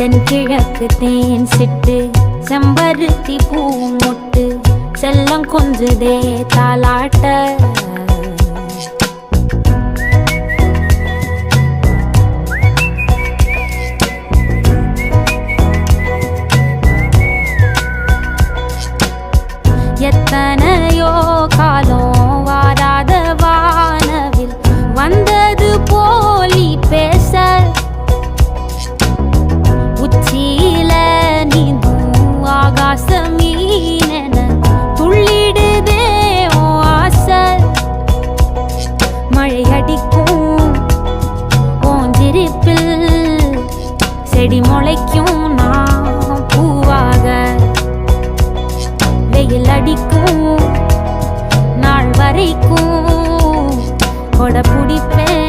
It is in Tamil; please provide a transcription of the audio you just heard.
தென்கிழக்கு தேன் சிட்டு செம்பருத்தி பூ முட்டு செல்லம் கொஞ்சுதே தாலாட்ட எத்தனையோ காலம் வாராத வானவில் வந்தது போலி பேச உச்சியில நீந்தும் ஆகாச மீனென துள்ளிடுதே ஓ ஆசை மழை அடிக்கும் ஓஞ்சிருப்பில் செடி முளைக்கும் நான் பூவாக வெயில் அடிக்கும் நாள் வரைக்கும் கொடை பிடிப்பேன்